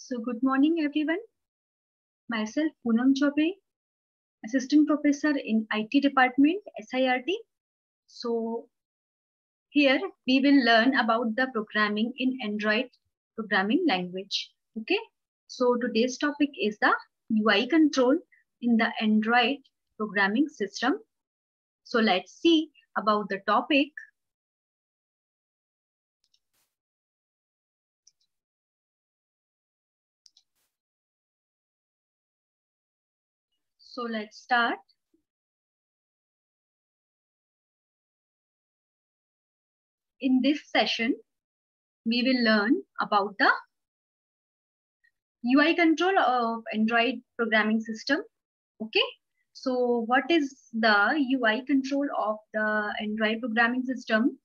So good morning everyone. Myself Poonam Chobe, Assistant Professor in IT Department, SIRT. So here we will learn about the programming in Android programming language. Okay. So today's topic is the UI control in the Android programming system. So let's see about the topic. So let's start. In this session, we will learn about the UI control of Android programming system. Okay. So what is the UI control of the Android programming system?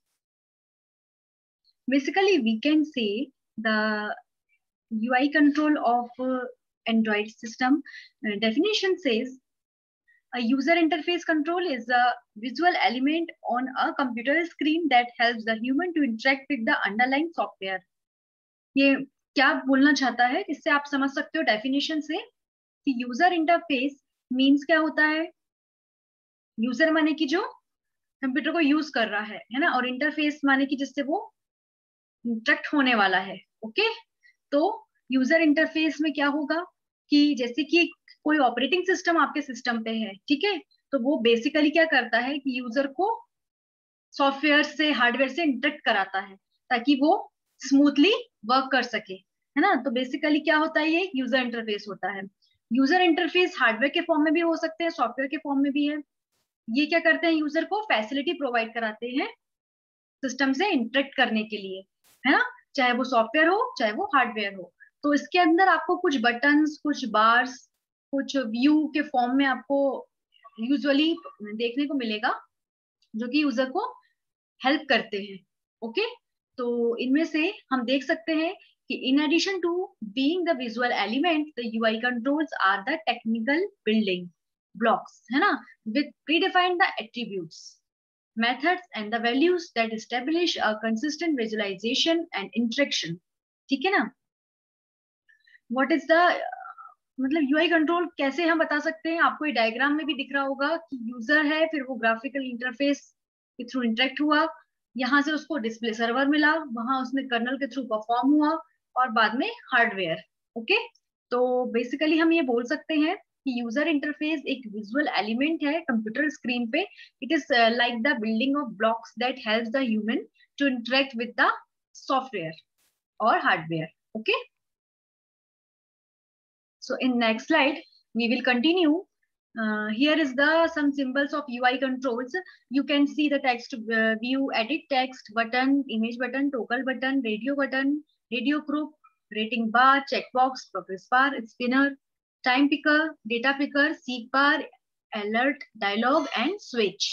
Basically, we can say the UI control of Android system definition says a user interface control is a visual element on a computer screen that helps the human to interact with the underlying software. ये क्या बोलना चाहता है, इससे आप समझ सकते हो डेफिनेशन से कि यूजर इंटरफेस मीन्स क्या होता है. यूजर माने कि जो कंप्यूटर को यूज कर रहा है ना, और इंटरफेस माने कि जिससे वो इंटरेक्ट होने वाला है. ओके. तो यूजर इंटरफेस में क्या होगा कि जैसे कि कोई ऑपरेटिंग सिस्टम आपके सिस्टम पे है, ठीक है, तो वो बेसिकली क्या करता है कि यूजर को सॉफ्टवेयर से हार्डवेयर से इंटरेक्ट कराता है ताकि वो स्मूथली वर्क कर सके, है ना. तो बेसिकली क्या होता है, ये यूजर इंटरफेस होता है. यूजर इंटरफेस हार्डवेयर के फॉर्म में भी हो सकते हैं, सॉफ्टवेयर के फॉर्म में भी है. ये क्या करते हैं, यूजर को फैसिलिटी प्रोवाइड कराते हैं सिस्टम से इंटरेक्ट करने के लिए, है ना, चाहे वो सॉफ्टवेयर हो चाहे वो हार्डवेयर हो. तो इसके अंदर आपको कुछ बटन्स, कुछ बार्स, कुछ व्यू के फॉर्म में आपको यूजुअली देखने को मिलेगा जो कि यूजर को हेल्प करते हैं. ओके. तो इनमें से हम देख सकते हैं कि in addition to being the visual element, the UI controls are the technical building blocks, है ना, with predefined the attributes, methods and the values that establish a consistent visualization and interaction. ठीक है ना. What is the मतलब UI control कैसे हम बता सकते हैं, आपको ये डायग्राम में भी दिख रहा होगा कि यूजर है, फिर वो ग्राफिकल इंटरफेस के थ्रू इंटरेक्ट हुआ, यहाँ से उसको डिस्प्ले सर्वर मिला, वहां उसने कर्नल के थ्रू परफॉर्म हुआ, और बाद में हार्डवेयर. ओके. तो बेसिकली हम ये बोल सकते हैं कि यूजर इंटरफेस एक विजुअल एलिमेंट है कंप्यूटर स्क्रीन पे. It is like the building of blocks that helps the human to interact with the software और hardware. Okay. So in next slide, we will continue. Here is the some symbols of UI controls. You can see the text view, edit text button, image button, toggle button, radio group, rating bar, checkbox, progress bar, spinner, time picker, data picker, seek bar, alert, dialog and switch.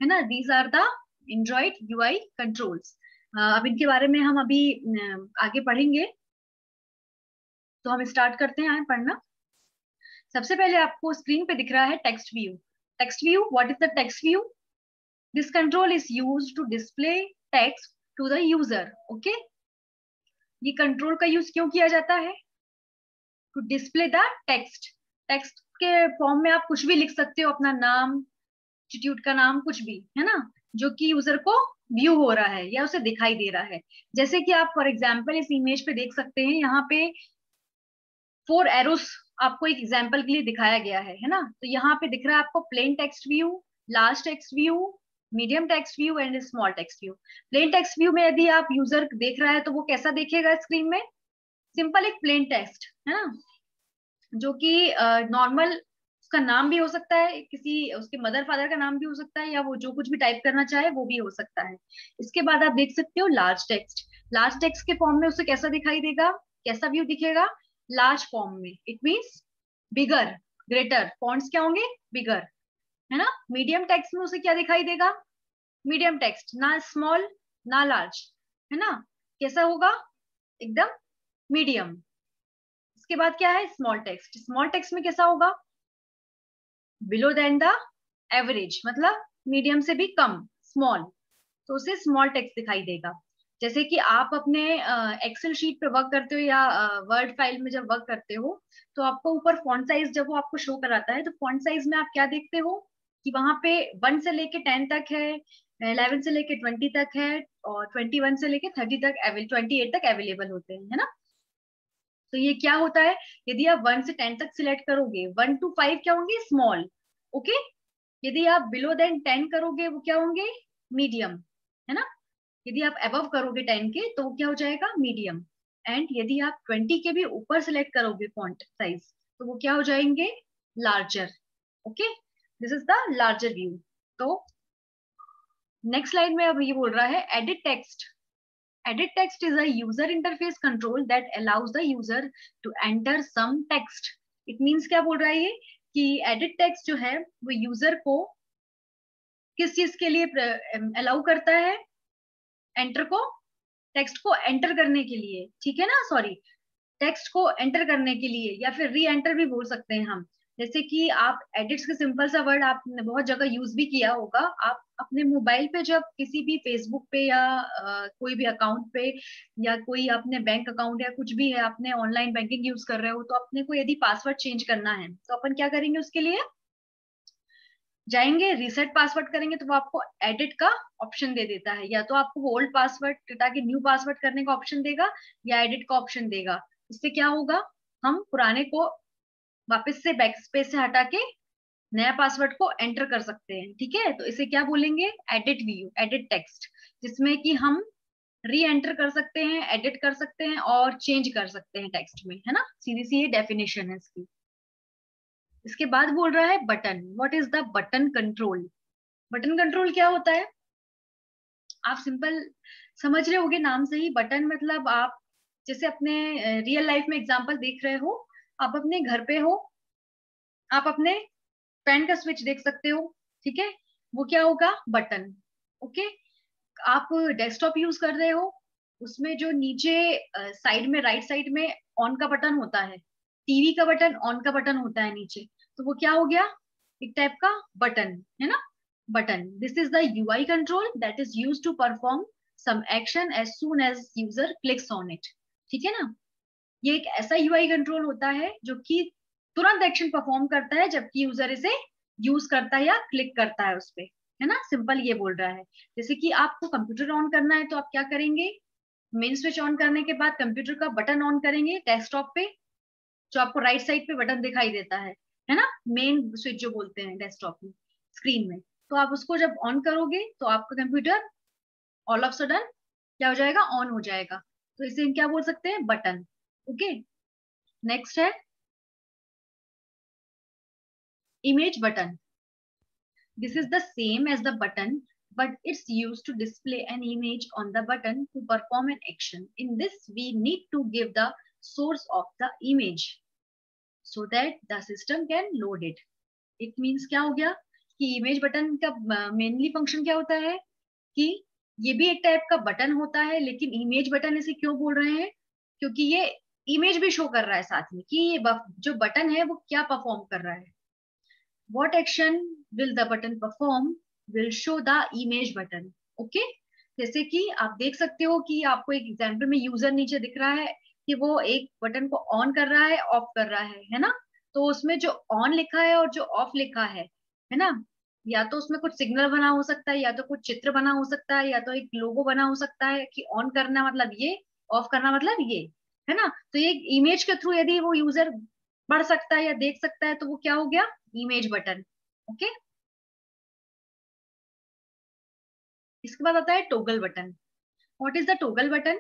है ना? These are the Android UI controls. अब इनके बारे में हम अभी आगे पढ़ेंगे. तो हम स्टार्ट करते हैं पढ़ना. सबसे पहले आपको स्क्रीन पे दिख रहा है text view. Text view, what is the text view? This control is used to display text to the user. Okay. ये कंट्रोल का यूज क्यों किया जाता है? To display the text. Text के फॉर्म में आप कुछ भी लिख सकते हो, अपना नाम, इंस्टीट्यूट का नाम, कुछ भी, है ना, जो कि यूजर को व्यू हो रहा है या उसे दिखाई दे रहा है. जैसे कि आप फॉर एग्जाम्पल इस इमेज पे देख सकते हैं, यहाँ पे 4 एरोस आपको एक एग्जांपल के लिए दिखाया गया है ना. तो यहाँ पे दिख रहा है आपको plain text view, large text view, medium text view and small text view. Plain text view में यदि आप यूजर देख रहा है तो वो कैसा देखेगा स्क्रीन में? सिंपल एक प्लेन टेक्स्ट, है ना, जो कि नॉर्मल उसका नाम भी हो सकता है, किसी उसके मदर फादर का नाम भी हो सकता है, या वो जो कुछ भी टाइप करना चाहे वो भी हो सकता है. इसके बाद आप देख सकते हो लार्ज टेक्स्ट. लार्ज टेक्स्ट के फॉर्म में उसे कैसा दिखाई देगा, कैसा व्यू दिखेगा? लार्ज फॉर्म में. It means bigger, greater. Fonts क्या होंगे? बिगर, है ना. मीडियम टेक्स्ट में उसे क्या दिखाई देगा? मीडियम टेक्स्ट, ना स्मॉल ना लार्ज, है ना. कैसा होगा? एकदम मीडियम. इसके बाद क्या है? Small text. स्मॉल टेक्स्ट में कैसा होगा? बिलो देन द एवरेज, मतलब मीडियम से भी कम, स्मॉल, तो उसे स्मॉल टेक्स्ट दिखाई देगा. जैसे कि आप अपने एक्सेल शीट पे वर्क करते हो या वर्ड फाइल में जब वर्क करते हो, तो आपको ऊपर फॉन्ट साइज जब वो आपको शो कराता है, तो फॉन्ट साइज में आप क्या देखते हो कि वहां पे 1 से लेके 10 तक है, 11 से लेके 20 तक है, और 21 से लेके 30 तक 28 तक अवेलेबल होते हैं, है ना। तो ये क्या होता है, यदि आप 1 से 10 तक सिलेक्ट करोगे, 1 to 5 क्या होंगे, स्मॉल, ओके। यदि आप बिलो देन 10 करोगे, वो क्या होंगे, मीडियम, है ना। यदि आप अबव करोगे 10 के, तो वो क्या हो जाएगा, मीडियम। एंड यदि आप 20 के भी ऊपर सिलेक्ट करोगे फॉन्ट साइज, तो वो क्या हो जाएंगे, larger, okay. This is the larger view. तो नेक्स्ट स्लाइड में अब ये बोल रहा है edit text. Edit text is a user interface control that allows the user to enter some text. It means क्या बोल रहा है ये कि edit text जो है वो यूजर को किस चीज के लिए अलाउ करता है, एंटर को, टेक्स्ट को एंटर करने के लिए, ठीक है ना, सॉरी, टेक्स्ट को एंटर करने के लिए, या फिर री एंटर भी बोल सकते हैं हम। जैसे कि आप एडिट्स का सिंपल सा वर्ड आपने बहुत जगह यूज भी किया होगा। आप अपने मोबाइल पे जब किसी भी फेसबुक पे या कोई भी अकाउंट पे, या कोई अपने बैंक अकाउंट या कुछ भी है, आपने ऑनलाइन बैंकिंग यूज कर रहे हो, तो अपने को यदि पासवर्ड चेंज करना है, तो अपन क्या करेंगे, उसके लिए जाएंगे, रीसेट पासवर्ड करेंगे, तो वो आपको एडिट का ऑप्शन दे देता है, या तो आपको ओल्ड पासवर्ड ताकि न्यू पासवर्ड करने का ऑप्शन देगा, या एडिट का ऑप्शन देगा। इससे क्या होगा, हम पुराने को वापस से बैक स्पेस से हटा के नया पासवर्ड को एंटर कर सकते हैं, ठीक है। तो इसे क्या बोलेंगे, एडिट व्यू, एडिट टेक्स्ट, जिसमें कि हम री एंटर कर सकते हैं, एडिट कर सकते हैं और चेंज कर सकते हैं टेक्स्ट में, है ना। सीधी सी ये डेफिनेशन है इसकी। इसके बाद बोल रहा है button, what is the button control. Button control क्या होता है, आप सिंपल समझ रहे होगे नाम से ही। बटन मतलब आप जैसे अपने रियल लाइफ में एग्जांपल देख रहे हो, आप अपने घर पे हो, आप अपने फैन का स्विच देख सकते हो, ठीक है, वो क्या होगा, बटन, ओके। आप डेस्कटॉप यूज कर रहे हो, उसमें जो नीचे साइड में, राइट साइड में ऑन का बटन होता है, टीवी का बटन ऑन का बटन होता है नीचे, तो वो क्या हो गया, एक टाइप का बटन, है ना, button. This is the UI control that is used to perform some action as soon as user clicks on it, ठीक है ना। ये एक ऐसा यूआई कंट्रोल होता है जो कि तुरंत एक्शन परफॉर्म करता है जबकि यूजर इसे यूज करता है या क्लिक करता है उस पे, है ना। सिंपल ये बोल रहा है, जैसे कि आपको कंप्यूटर ऑन करना है, तो आप क्या करेंगे, मेन स्विच ऑन करने के बाद कंप्यूटर का बटन ऑन करेंगे डेस्कटॉप पे, जो आपको राइट साइड पे बटन दिखाई देता है ना, मेन स्विच जो बोलते हैं डेस्कटॉप में, स्क्रीन में। तो आप उसको जब ऑन करोगे, तो आपका कंप्यूटर ऑल ऑफ सडन क्या हो जाएगा, ऑन हो जाएगा। तो इसे हम क्या बोल सकते हैं, बटन, ओके। नेक्स्ट है image button. This is the same as the button, but it's used to display an image on the button to perform an action. In this, we need to give the source of the image so that the system can load it. It means क्या हो गया कि image button का mainly function क्या होता है कि ये भी एक टाइप का बटन होता है, लेकिन इमेज बटन इसे क्यों बोल रहे हैं, क्योंकि ये इमेज भी शो कर रहा है साथ में कि ये जो बटन है वो क्या परफॉर्म कर रहा है। What action will the button perform will show the image button. Okay? जैसे कि आप देख सकते हो कि आपको एक एग्जाम्पल में यूजर नीचे दिख रहा है कि वो एक बटन को ऑन कर रहा है, ऑफ कर रहा है ना। तो उसमें जो ऑन लिखा है और जो ऑफ लिखा है ना, या तो उसमें कुछ सिग्नल बना हो सकता है, या तो कुछ चित्र बना हो सकता है, या तो एक लोगो बना हो सकता है कि ऑन करना मतलब ये, ऑफ करना मतलब ये, है ना। तो ये इमेज के थ्रू यदि वो यूजर पढ़ सकता है या देख सकता है, तो वो क्या हो गया, इमेज बटन, ओके। इसके बाद आता है toggle button. What is the toggle button,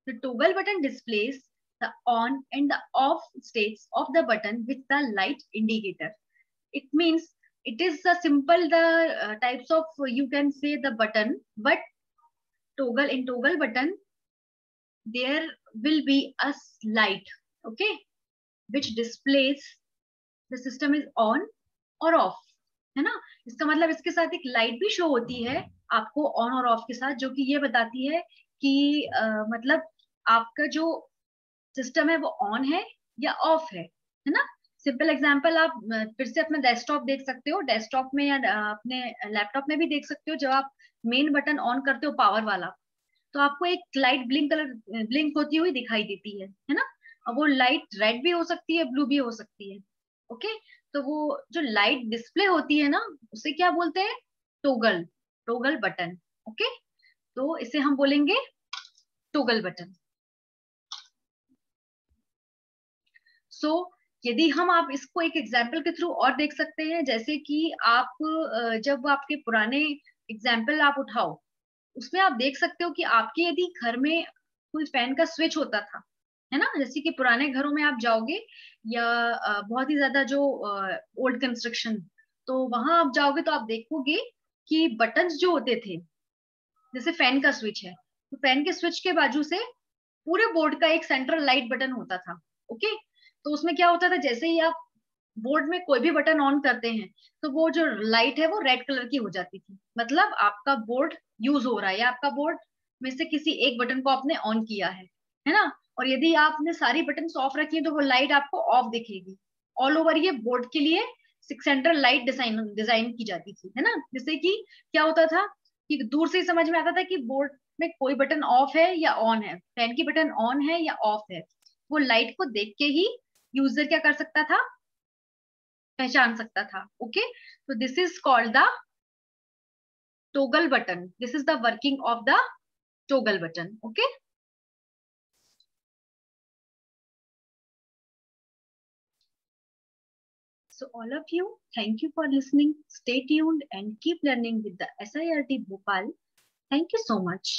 the toggle button displace the on and the of states of the button with the light indicator. it means it is a simple the types of you can say the button, but toggle in toggle button there will be a light, okay, which displays the system is on और of, है ना। इसका मतलब इसके साथ एक light भी show होती है आपको ऑन और ऑफ के साथ, जो कि ये बताती है कि मतलब आपका जो सिस्टम है वो ऑन है या ऑफ है ना। सिंपल एग्जांपल आप फिर से अपना डेस्कटॉप देख सकते हो, डेस्कटॉप में या अपने लैपटॉप में भी देख सकते हो। जब आप मेन बटन ऑन करते हो पावर वाला, तो आपको एक लाइट ब्लिंक होती हुई दिखाई देती है ना। अब वो लाइट रेड भी हो सकती है, ब्लू भी हो सकती है। ओके, तो वो जो लाइट डिस्प्ले होती है ना, उसे क्या बोलते हैं? Toggle, toggle button. ओके, तो इसे हम बोलेंगे टोगल बटन। सो यदि हम आप इसको एक एग्जाम्पल के थ्रू और देख सकते हैं, जैसे कि आप जब आपके पुराने एग्जाम्पल आप उठाओ, उसमें आप देख सकते हो कि आपके यदि घर में कोई फैन का स्विच होता था, है ना, जैसे कि पुराने घरों में आप जाओगे या बहुत ही ज्यादा जो ओल्ड कंस्ट्रक्शन, तो वहां आप जाओगे तो आप देखोगे कि बटन्स जो होते थे, जैसे फैन का स्विच है, तो फैन के स्विच के बाजू से पूरे बोर्ड का एक सेंट्रल लाइट बटन होता था। ओके, तो उसमें क्या होता था, जैसे ही आप बोर्ड में कोई भी बटन ऑन करते हैं तो वो जो लाइट है वो रेड कलर की हो जाती थी, मतलब आपका बोर्ड यूज हो रहा है, या आपका बोर्ड में से किसी एक बटन को आपने ऑन किया है ना। और यदि आपने सारी बटन ऑफ रखी है तो वो लाइट आपको ऑफ दिखेगी। ऑल ओवर ये बोर्ड के लिए सेंट्रल लाइट डिजाइन डिजाइन की जाती थी, है ना। जैसे कि क्या होता था कि दूर से ही समझ में आता था कि बोर्ड में कोई बटन ऑफ है या ऑन है, फैन की बटन ऑन है या ऑफ है। वो लाइट को देख के ही यूजर क्या कर सकता था, पहचान सकता था। ओके, तो this is called the toggle button, this is the working of the toggle button. Okay, so all of you, thank you for listening. Stay tuned and keep learning with the SIRT Bhopal. Thank you so much.